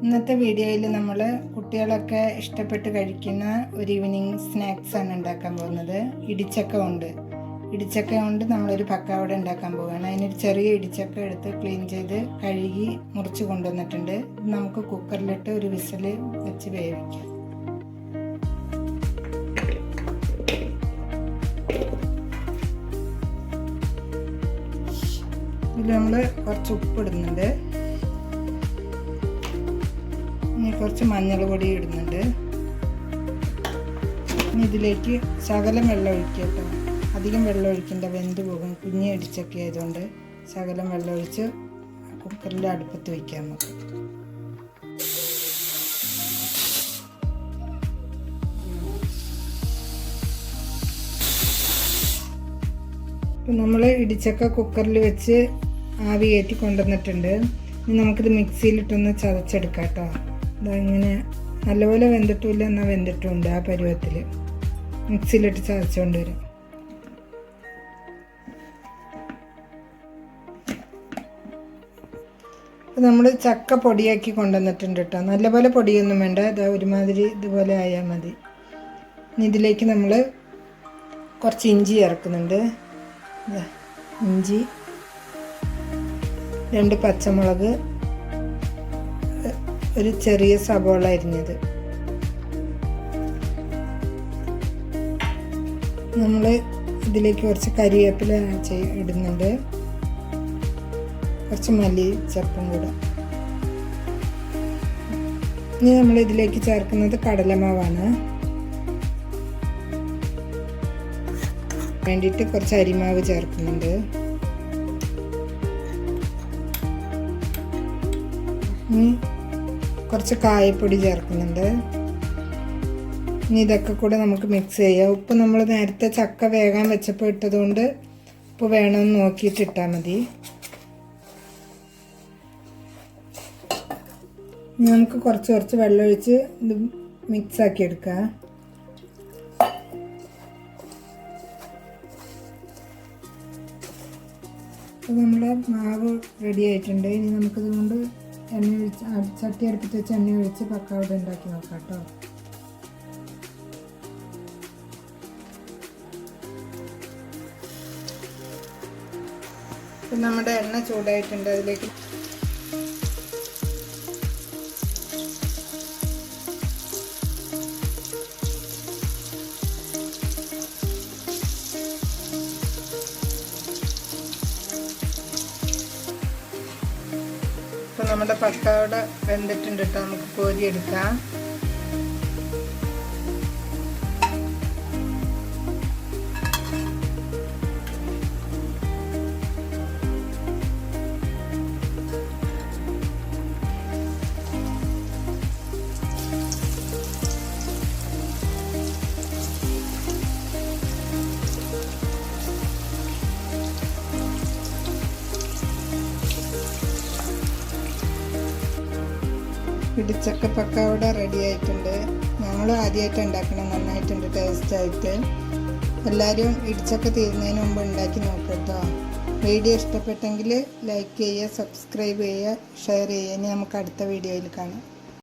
ഇന്നത്തെ വീഡിയോയിൽ നമ്മൾ കുട്ടികളൊക്കെ ഇഷ്ടപ്പെട്ട് കഴിക്കുന്ന ഒരു ഈവനിങ് സ്നാക്സ് ആണ് ഉണ്ടാക്കാൻ പോകുന്നത്. ഇടിച്ചക്ക കൊണ്ട് നമ്മളൊരു പക്കാവട ഉണ്ടാക്കാൻ പോവുകയാണ്. അതിനൊരു ചെറിയ ഇടിച്ചക്ക എടുത്ത് ക്ലീൻ ചെയ്ത് കഴുകി മുറിച്ച് കൊണ്ടുവന്നിട്ടുണ്ട്. നമുക്ക് കുക്കറിലിട്ട് ഒരു വിസിൽ വെച്ച് വേവിക്കാം. ഇതിൽ നമ്മൾ കുറച്ച് ഉപ്പിടുന്നുണ്ട്, ഇനി കുറച്ച് മഞ്ഞൾ പൊടി ഇടുന്നുണ്ട്. ഇനി ഇതിലേക്ക് ശകലം വെള്ളം ഒഴിക്കുക കേട്ടോ. അധികം വെള്ളം ഒഴിക്കേണ്ട, വെന്ത് പോകും. കുഞ്ഞ് ഇടിച്ചൊക്കെ ആയതുകൊണ്ട് ശകലം വെള്ളം ഒഴിച്ച് കുക്കറിൽ അടുപ്പത്ത് വയ്ക്കാം നമുക്ക്. ഇപ്പം നമ്മൾ ഇടിച്ചക്ക കുക്കറിൽ വെച്ച് ആവി കയറ്റി കൊണ്ടുവന്നിട്ടുണ്ട്. ഇനി നമുക്കിത് മിക്സിയിലിട്ടൊന്ന് ചതച്ചെടുക്കാം കേട്ടോ. ഇങ്ങനെ നല്ലപോലെ വെന്തിട്ടില്ല, എന്നാൽ വെന്തിട്ടുണ്ട്. ആ പരുവത്തിൽ മിക്സിയിലിട്ട് ചതച്ചുകൊണ്ട് വരും. അപ്പം നമ്മൾ ചക്ക പൊടിയാക്കി കൊണ്ടുവന്നിട്ടുണ്ട് കേട്ടോ. നല്ലപോലെ പൊടിയൊന്നും വേണ്ട, ഇത് ഒരുമാതിരി ഇതുപോലെ ആയാൽ മതി. ഇനി ഇതിലേക്ക് നമ്മൾ കുറച്ച് ഇഞ്ചി ചേർക്കുന്നുണ്ട്. ഇഞ്ചി, 2 പച്ചമുളക്, ഒരു ചെറിയ സവോള അരിഞ്ഞത്. നമ്മൾ ഇതിലേക്ക് കുറച്ച് കരിവേപ്പില ഇടുന്നുണ്ട്, കുറച്ച് മല്ലിച്ചപ്പും കൂടെ. ഇനി നമ്മൾ ഇതിലേക്ക് ചേർക്കുന്നത് കടലമാവാണ്. വേണ്ടിയിട്ട് കുറച്ച് അരിമാവ് ചേർക്കുന്നുണ്ട്. ഇനി കുറച്ച് കായപ്പൊടി ചേർക്കുന്നുണ്ട്. ഇനി ഇതൊക്കെ കൂടെ നമുക്ക് മിക്സ് ചെയ്യാം. ഉപ്പ് നമ്മൾ നേരത്തെ ചക്ക വേകാൻ വെച്ചപ്പോൾ ഇട്ടതുകൊണ്ട് ഉപ്പ് വേണമെന്ന് നോക്കിയിട്ട് ഇട്ടാൽ മതി. നമുക്ക് കുറച്ച് വെള്ളം ഒഴിച്ച് ഇത് മിക്സാക്കി എടുക്കാം. അപ്പോൾ നമ്മുടെ മാവ് റെഡി ആയിട്ടുണ്ട്. ഇനി നമുക്കിതുകൊണ്ട് എണ്ണ ഒഴിച്ച് ചട്ടി അടുപ്പിച്ച് വെച്ച് എണ്ണ ഒഴിച്ച് പക്കാവട ഉണ്ടാക്കി നോക്കാം കേട്ടോ. ഇപ്പം നമ്മുടെ എണ്ണ ചൂടായിട്ടുണ്ട്. അതിലേക്ക് നമ്മുടെ പക്കാവട വെന്തിട്ടുണ്ട് കേട്ടോ. നമുക്ക് കോരിയെടുക്കാം. ഇടിച്ചക്ക പക്കാവട റെഡി ആയിട്ടുണ്ട്. ഞങ്ങൾ ആദ്യമായിട്ട് ഉണ്ടാക്കണം. നന്നായിട്ടുണ്ട്, ടേസ്റ്റായിട്ട്. എല്ലാവരും ഇടിച്ചക്ക തീരുന്നതിന് മുമ്പ് ഉണ്ടാക്കി നോക്കട്ടോ. വീഡിയോ ഇഷ്ടപ്പെട്ടെങ്കിൽ ലൈക്ക് ചെയ്യുക, സബ്സ്ക്രൈബ് ചെയ്യുക, ഷെയർ ചെയ്യുക. ഇനി നമുക്ക് അടുത്ത വീഡിയോയിൽ കാണാം.